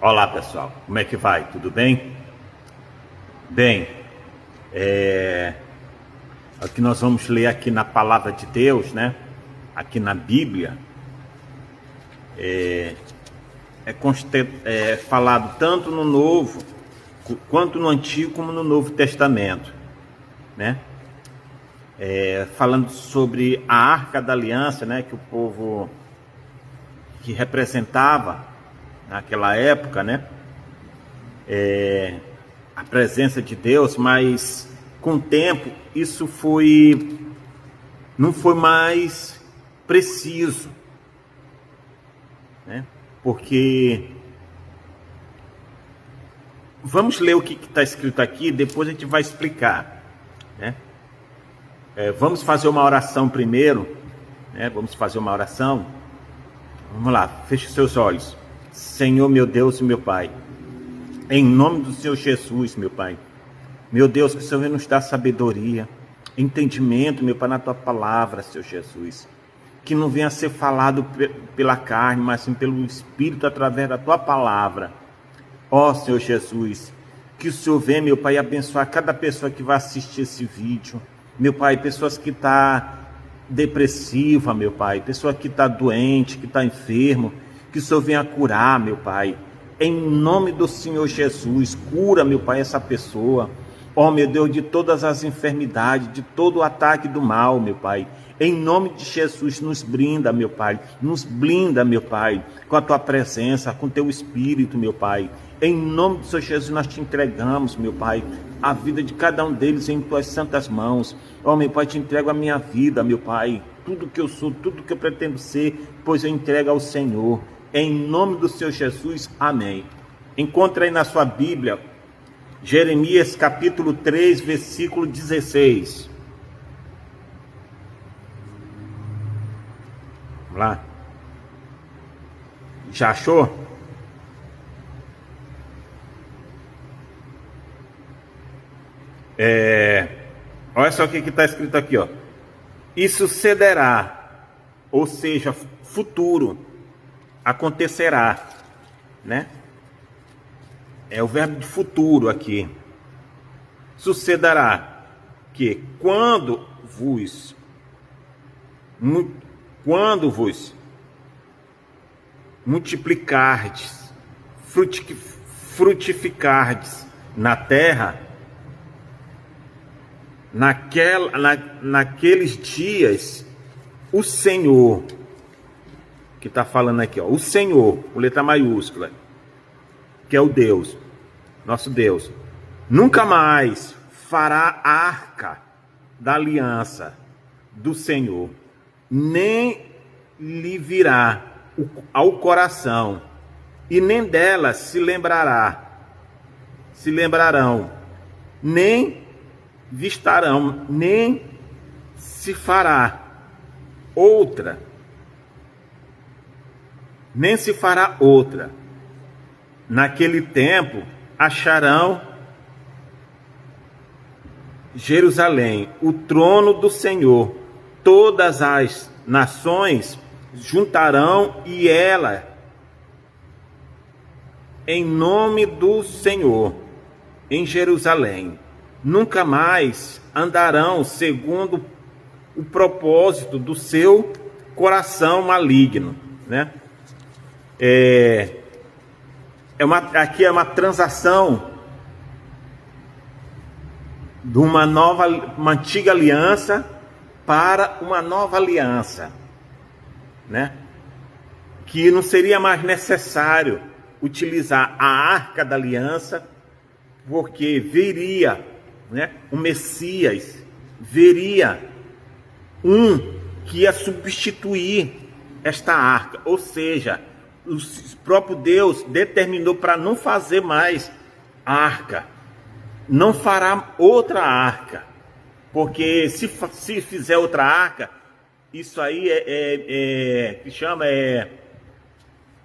Olá pessoal, como é que vai? Tudo bem? Bem, o que nós vamos ler aqui na Palavra de Deus, né? Aqui na Bíblia, é falado tanto no Novo, quanto no Antigo como no Novo Testamento, né? Falando sobre a Arca da Aliança, né? Que o povo que representava naquela época, né? A presença de Deus, mas com o tempo isso não foi mais preciso, né? Porque vamos ler o que está escrito aqui, depois a gente vai explicar, né? Vamos fazer uma oração primeiro, né? Vamos fazer uma oração. Vamos lá, feche seus olhos. Senhor, meu Deus e meu Pai, em nome do Senhor Jesus, meu Pai, meu Deus, que o Senhor nos dá sabedoria, entendimento, meu Pai, na Tua palavra, Senhor Jesus, que não venha a ser falado pela carne, mas sim pelo Espírito, através da Tua palavra. Ó Senhor Jesus, que o Senhor venha, meu Pai, abençoar cada pessoa que vai assistir esse vídeo, meu Pai, pessoas que estão depressiva, meu Pai, pessoa que está doente, que está enfermo, que o Senhor venha curar, meu Pai, em nome do Senhor Jesus, cura, meu Pai, essa pessoa, ó meu Deus, de todas as enfermidades, de todo o ataque do mal, meu Pai, em nome de Jesus, nos brinda, meu Pai, nos blinda, meu Pai, com a Tua presença, com o Teu Espírito, meu Pai, em nome do Senhor Jesus, nós te entregamos, meu Pai, a vida de cada um deles em Tuas santas mãos. Ó, meu Pai, te entrego a minha vida, meu Pai, tudo que eu sou, tudo que eu pretendo ser, pois eu entrego ao Senhor. Em nome do Senhor Jesus, amém. Encontra aí na sua Bíblia, Jeremias capítulo 3, versículo 16. Vamos lá. Já achou? Olha só o que está escrito aqui, ó. E sucederá, ou seja, futuro, acontecerá, né? É o verbo de futuro aqui. Sucederá que quando vos multiplicardes, frutificardes na terra, naqueles dias, o Senhor, que está falando aqui, ó, o Senhor, com letra maiúscula, que é o Deus, nosso Deus, nunca mais fará a arca da aliança do Senhor, nem lhe virá ao coração, e nem dela se lembrarão, nem vistarão, nem se fará outra, Naquele tempo acharão Jerusalém, o trono do Senhor, todas as nações juntarão e ela, em nome do Senhor, em Jerusalém. Nunca mais andarão segundo o propósito do seu coração maligno, né? Aqui é uma transação de uma antiga aliança para uma nova aliança, né? Que não seria mais necessário utilizar a arca da aliança, porque viria, né, o Messias, viria um que ia substituir esta arca, ou seja, o próprio Deus determinou para não fazer mais arca, não fará outra arca, porque se fizer outra arca, isso aí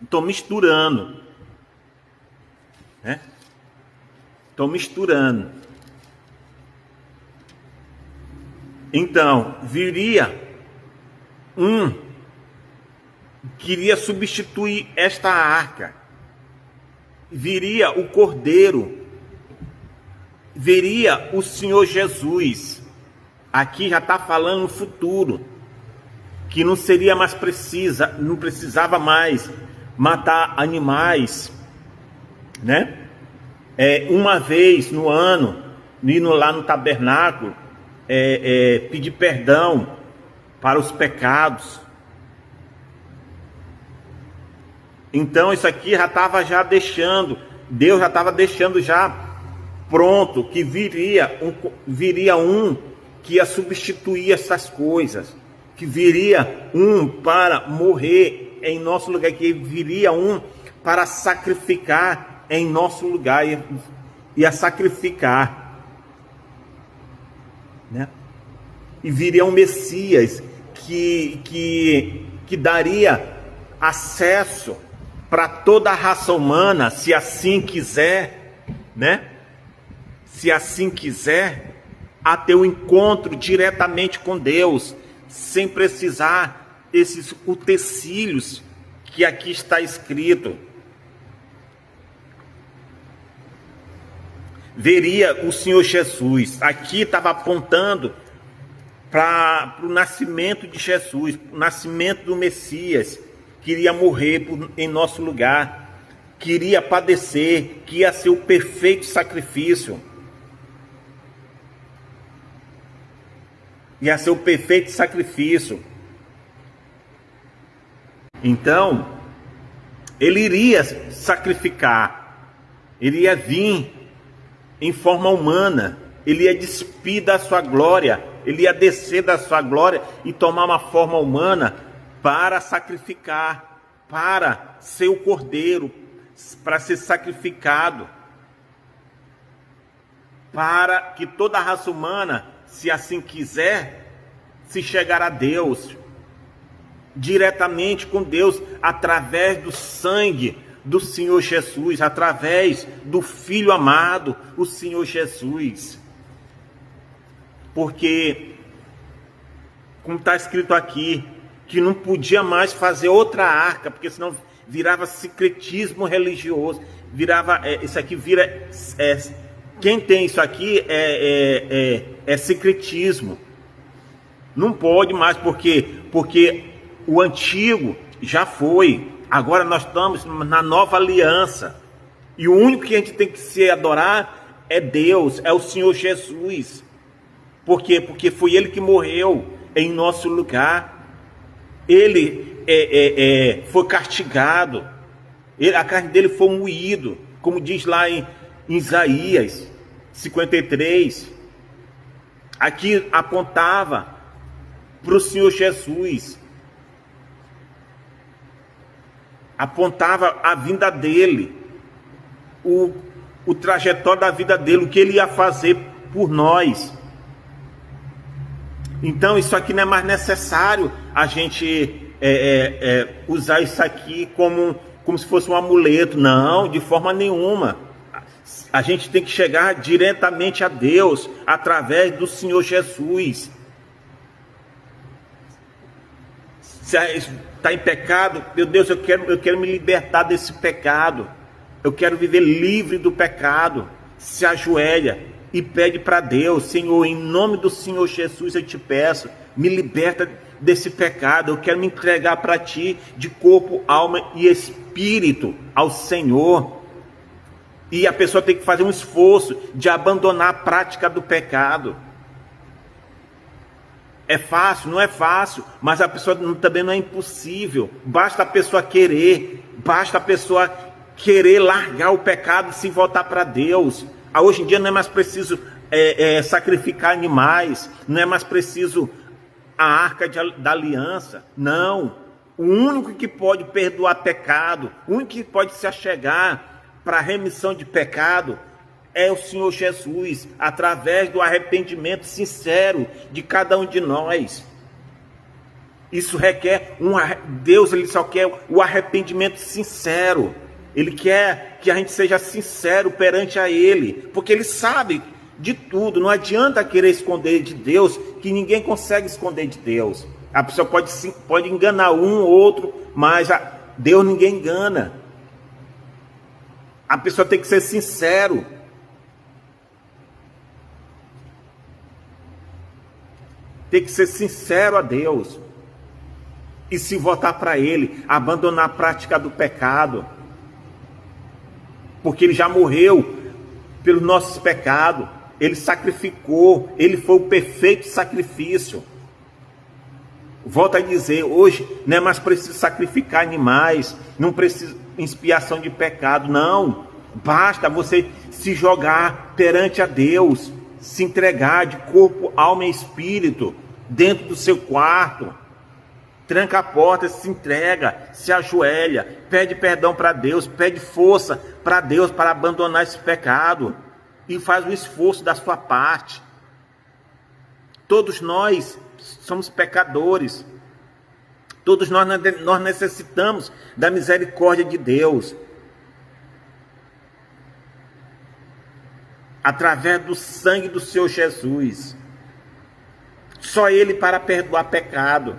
estou misturando, né? Estou misturando. Então, viria queria substituir esta arca, viria o Cordeiro, viria o Senhor Jesus. Aqui já está falando no futuro, que não seria mais não precisava mais matar animais, né? Uma vez no ano, indo lá no tabernáculo, pedir perdão para os pecados. Então isso aqui já estava deixando, Deus já estava deixando já pronto, que viria um que ia substituir essas coisas, que viria um para morrer em nosso lugar, que viria um para sacrificar em nosso lugar, ia sacrificar, né? E viria um Messias que daria acesso para toda a raça humana, se assim quiser, né? Se assim quiser, a ter um encontro diretamente com Deus, sem precisar esses utensílios que aqui está escrito. Veria o Senhor Jesus. Aqui estava apontando para o nascimento de Jesus, o nascimento do Messias, que iria morrer em nosso lugar, que iria padecer, que ia ser o perfeito sacrifício. Ia ser o perfeito sacrifício. Então, ele iria sacrificar, ele ia vir em forma humana, ele ia despir da sua glória, ele ia descer da sua glória e tomar uma forma humana para sacrificar, para ser o cordeiro, para ser sacrificado, para que toda a raça humana, se assim quiser, se chegar a Deus, diretamente com Deus, através do sangue do Senhor Jesus, através do Filho amado, o Senhor Jesus. Porque, como está escrito aqui, que não podia mais fazer outra arca, porque senão virava secretismo religioso, isso aqui vira, quem tem isso aqui é secretismo, não pode mais, porque o antigo já foi, agora nós estamos na nova aliança, e o único que a gente tem que se adorar é Deus, é o Senhor Jesus. Por quê? Porque foi Ele que morreu em nosso lugar. Ele foi castigado, a carne dele foi moído, como diz lá em Isaías 53. Aqui apontava para o Senhor Jesus, apontava a vinda dele, o trajetório da vida dele, o que ele ia fazer por nós. Então isso aqui não é mais necessário a gente usar isso aqui como se fosse um amuleto. Não, de forma nenhuma. A gente tem que chegar diretamente a Deus através do Senhor Jesus. Se está em pecado, meu Deus, eu quero me libertar desse pecado. Eu quero viver livre do pecado. Se ajoelha e pede para Deus: Senhor, em nome do Senhor Jesus eu te peço, me liberta desse pecado, eu quero me entregar para ti de corpo, alma e espírito ao Senhor. E a pessoa tem que fazer um esforço de abandonar a prática do pecado. É fácil? Não é fácil, mas a pessoa também não é impossível. Basta a pessoa querer, basta a pessoa querer largar o pecado e se voltar para Deus. Hoje em dia não é mais preciso sacrificar animais, não é mais preciso a arca da aliança. Não, o único que pode perdoar pecado, o único que pode se achegar para a remissão de pecado é o Senhor Jesus, através do arrependimento sincero de cada um de nós. Isso requer Deus, ele só quer o arrependimento sincero. Ele quer que a gente seja sincero perante a Ele, porque Ele sabe de tudo. Não adianta querer esconder de Deus, que ninguém consegue esconder de Deus. A pessoa pode enganar um ou outro, mas Deus ninguém engana. A pessoa tem que ser sincero. Tem que ser sincero a Deus. E se voltar para Ele, abandonar a prática do pecado. Porque Ele já morreu pelos nossos pecados. Ele sacrificou, Ele foi o perfeito sacrifício. Volto a dizer, hoje não é mais preciso sacrificar animais, não precisa expiação de pecado, não. Basta você se jogar perante a Deus, se entregar de corpo, alma e espírito, dentro do seu quarto. Tranca a porta, se entrega, se ajoelha, pede perdão para Deus, pede força para Deus para abandonar esse pecado. E faz o esforço da sua parte. Todos nós somos pecadores. Todos nós necessitamos da misericórdia de Deus. Através do sangue do Senhor Jesus. Só Ele para perdoar pecado.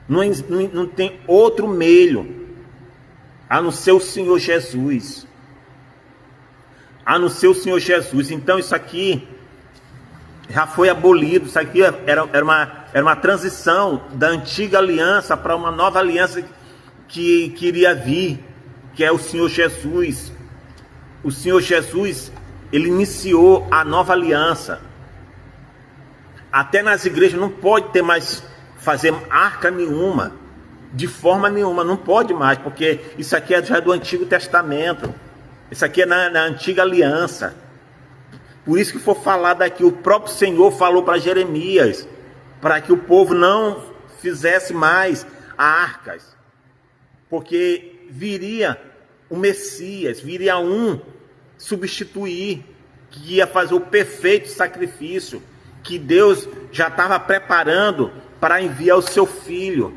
Não tem outro meio a não ser o Senhor Jesus. A não ser o Senhor Jesus. Então isso aqui já foi abolido. Isso aqui era uma transição da antiga aliança para uma nova aliança que iria vir, que é o Senhor Jesus. O Senhor Jesus, Ele iniciou a nova aliança. Até nas igrejas não pode ter mais fazer arca nenhuma, de forma nenhuma, não pode mais, porque isso aqui já é do Antigo Testamento. Isso aqui é na antiga aliança. Por isso que for falado aqui, o próprio Senhor falou para Jeremias, para que o povo não fizesse mais arcas, porque viria o Messias, viria um substituir, que ia fazer o perfeito sacrifício, que Deus já estava preparando para enviar o seu filho,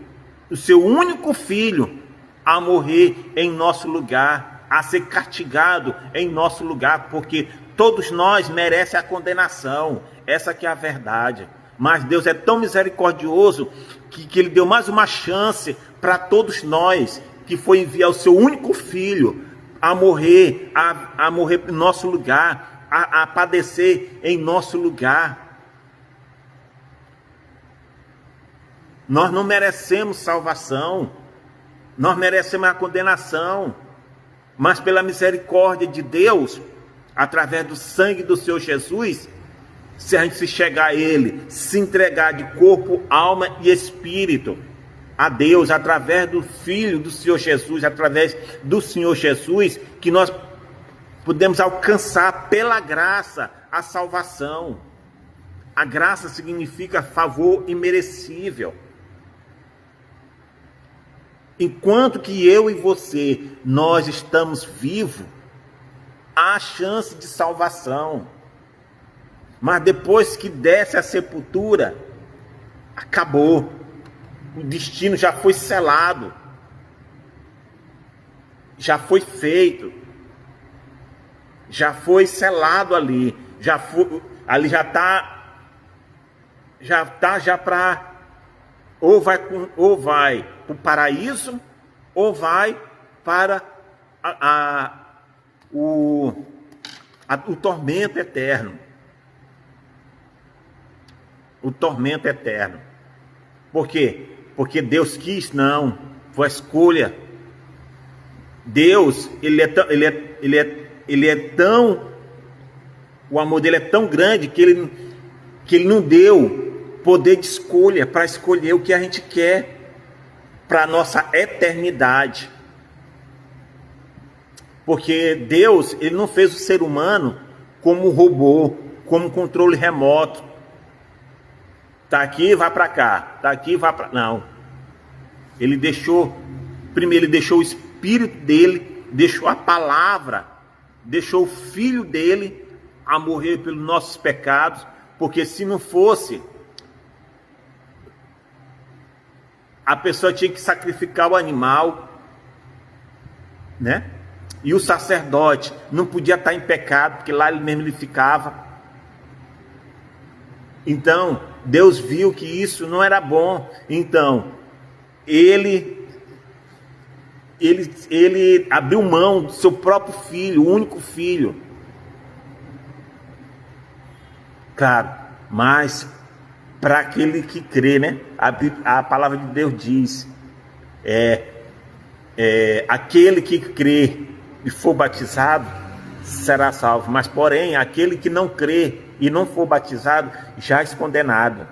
o seu único filho, a morrer em nosso lugar, a ser castigado em nosso lugar, porque todos nós merecem a condenação. Essa que é a verdade. Mas Deus é tão misericordioso que Ele deu mais uma chance para todos nós, que foi enviar o seu único filho a morrer em nosso lugar, a padecer em nosso lugar. Nós não merecemos salvação, nós merecemos a condenação, mas pela misericórdia de Deus, através do sangue do Senhor Jesus, se a gente se chegar a Ele, se entregar de corpo, alma e espírito a Deus, através do Filho do Senhor Jesus, através do Senhor Jesus, que nós podemos alcançar pela graça a salvação. A graça significa favor imerecível. Enquanto que eu e você, nós estamos vivos, há chance de salvação. Mas depois que desce a sepultura, acabou. O destino já foi selado. Já foi feito. Já foi selado ali. Ali já está para... Ou vai para o paraíso, ou vai para o tormento eterno. O tormento eterno. Por quê? Porque Deus quis? Não. Foi a escolha. Deus, ele é tão... O amor dele é tão grande que ele não deu poder de escolha para escolher o que a gente quer para a nossa eternidade. Porque Deus, Ele não fez o ser humano como um robô, como um controle remoto. Tá aqui, vai para cá. Tá aqui, vai para... Não. Ele deixou... Primeiro, Ele deixou o Espírito dele, deixou a palavra, deixou o Filho dele a morrer pelos nossos pecados, porque se não fosse... A pessoa tinha que sacrificar o animal, né? E o sacerdote não podia estar em pecado, porque lá ele ficava. Então, Deus viu que isso não era bom. Então, Ele ele abriu mão do seu próprio filho, o único filho. Claro, mas para aquele que crê, né? A palavra de Deus diz, aquele que crê e for batizado será salvo, mas porém aquele que não crê e não for batizado já é condenado.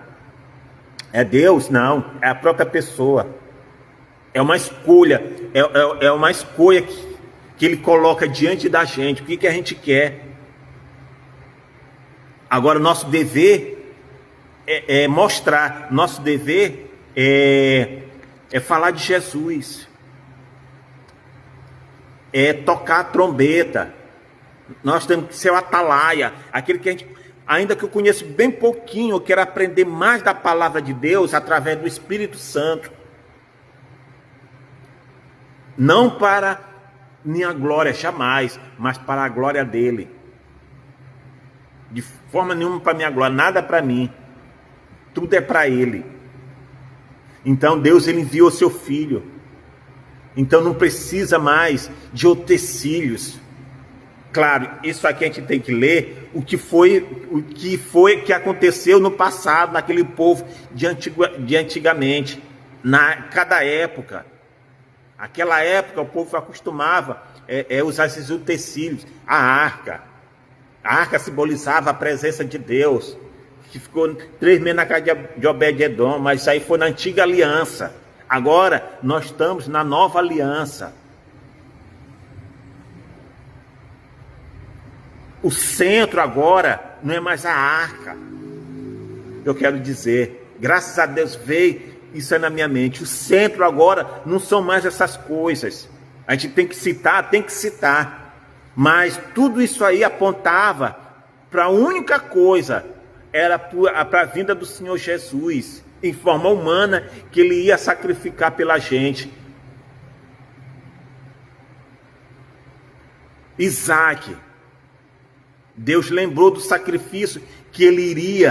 É Deus? Não, é a própria pessoa. É uma escolha, é uma escolha que Ele coloca diante da gente. O que a gente quer? Agora, nosso dever é mostrar, nosso dever é falar de Jesus, é tocar a trombeta. Nós temos que ser o atalaia, aquele que a gente, ainda que eu conheço bem pouquinho, eu quero aprender mais da palavra de Deus através do Espírito Santo. Não para minha glória, jamais, mas para a glória dele. De forma nenhuma para minha glória, nada para mim. Tudo é para ele. Então Deus, ele enviou seu filho. Então não precisa mais de utensílios. Claro, isso aqui a gente tem que ler o que que aconteceu no passado, naquele povo de antigamente, cada época. Aquela época o povo acostumava usar esses utensílios. A arca simbolizava a presença de Deus, que ficou 3 meses na casa de Obed-Edom, mas isso aí foi na antiga aliança. Agora nós estamos na nova aliança. O centro agora não é mais a arca. Eu quero dizer, graças a Deus veio isso na minha mente. O centro agora não são mais essas coisas. A gente tem que citar. Mas tudo isso aí apontava para a única coisa, era para a vinda do Senhor Jesus, em forma humana, que ele ia sacrificar pela gente. Isaac, Deus lembrou do sacrifício que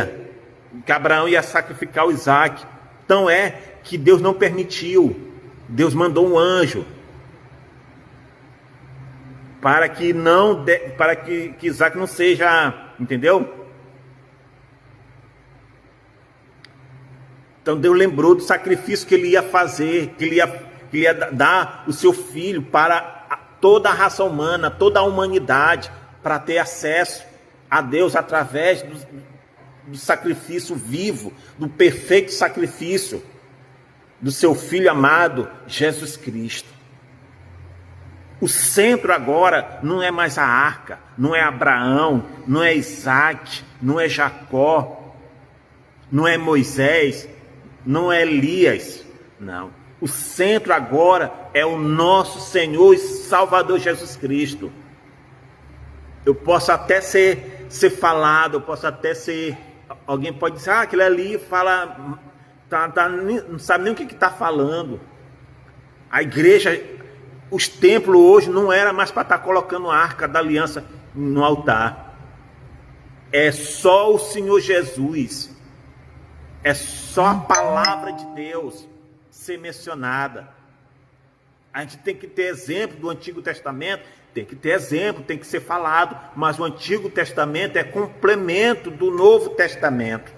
Abraão ia sacrificar o Isaac. Então que Deus não permitiu. Deus mandou um anjo para que Isaac não seja, entendeu? Então Deus lembrou do sacrifício que ele ia fazer, que ele ia dar o seu filho para toda a raça humana, toda a humanidade, para ter acesso a Deus através do sacrifício vivo, do perfeito sacrifício do seu Filho amado, Jesus Cristo. O centro agora não é mais a arca, não é Abraão, não é Isaac, não é Jacó, não é Moisés, não é Elias, não. O centro agora é o nosso Senhor e Salvador Jesus Cristo. Eu posso até ser falado, eu posso até ser... Alguém pode dizer, aquele ali fala... não sabe nem o que está falando. A igreja, os templos hoje não era mais para estar colocando a arca da aliança no altar. É só o Senhor Jesus. É só a palavra de Deus ser mencionada. A gente tem que ter exemplo do Antigo Testamento, tem que ter exemplo, tem que ser falado, mas o Antigo Testamento é complemento do Novo Testamento.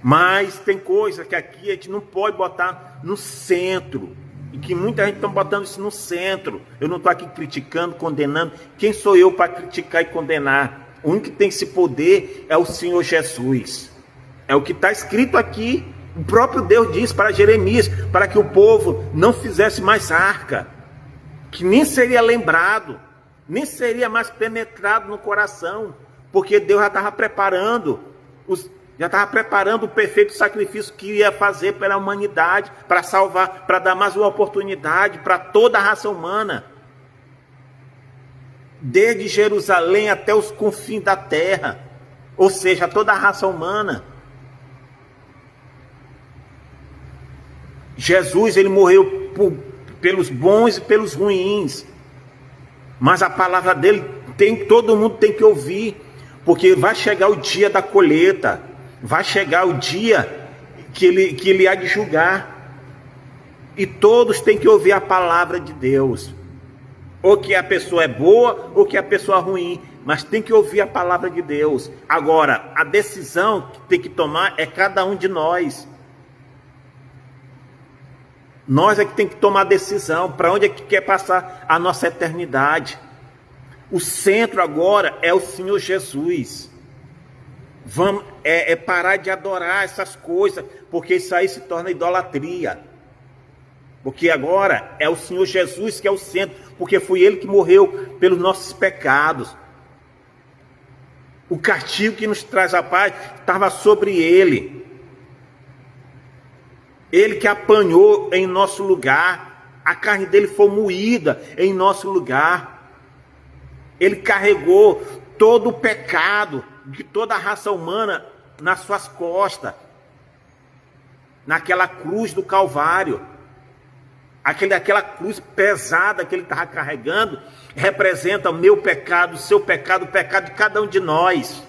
Mas tem coisa que aqui a gente não pode botar no centro, e que muita gente está botando isso no centro. Eu não estou aqui criticando, condenando. Quem sou eu para criticar e condenar? O único que tem esse poder é o Senhor Jesus. É o que está escrito aqui. O próprio Deus diz para Jeremias, para que o povo não fizesse mais arca, que nem seria lembrado, nem seria mais penetrado no coração, porque Deus já estava preparando o perfeito sacrifício que ia fazer pela humanidade, para salvar, para dar mais uma oportunidade para toda a raça humana, desde Jerusalém até os confins da terra, ou seja, toda a raça humana. Jesus, ele morreu pelos bons e pelos ruins, mas a palavra dele todo mundo tem que ouvir, porque vai chegar o dia da colheita, vai chegar o dia que ele há de julgar. E todos têm que ouvir a palavra de Deus. Ou que a pessoa é boa, ou que a pessoa é ruim. Mas tem que ouvir a palavra de Deus. Agora, a decisão que tem que tomar é cada um de nós. Nós é que tem que tomar a decisão. Para onde é que quer passar a nossa eternidade? O centro agora é o Senhor Jesus. Vamos parar de adorar essas coisas, porque isso aí se torna idolatria. Porque agora é o Senhor Jesus que é o centro, porque foi Ele que morreu pelos nossos pecados. O castigo que nos traz a paz estava sobre Ele. Ele que apanhou em nosso lugar, a carne dele foi moída em nosso lugar. Ele carregou todo o pecado de toda a raça humana nas suas costas, naquela cruz do Calvário. Aquela cruz pesada que ele estava carregando representa o meu pecado, o seu pecado, o pecado de cada um de nós.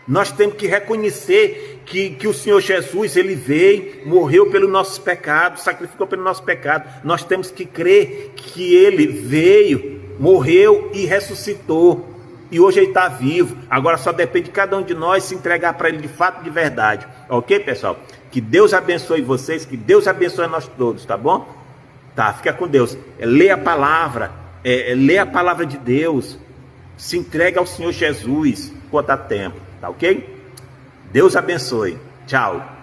Nós temos que reconhecer que o Senhor Jesus, Ele veio, morreu pelos nossos pecados, sacrificou pelo nosso pecado. Nós temos que crer que Ele veio, morreu e ressuscitou. E hoje Ele está vivo. Agora só depende de cada um de nós se entregar para Ele de fato, de verdade. Ok, pessoal? Que Deus abençoe vocês, que Deus abençoe nós todos, tá bom? Tá, fica com Deus. Lê a palavra, lê a palavra de Deus. Se entrega ao Senhor Jesus enquanto há tempo, tá ok? Deus abençoe. Tchau.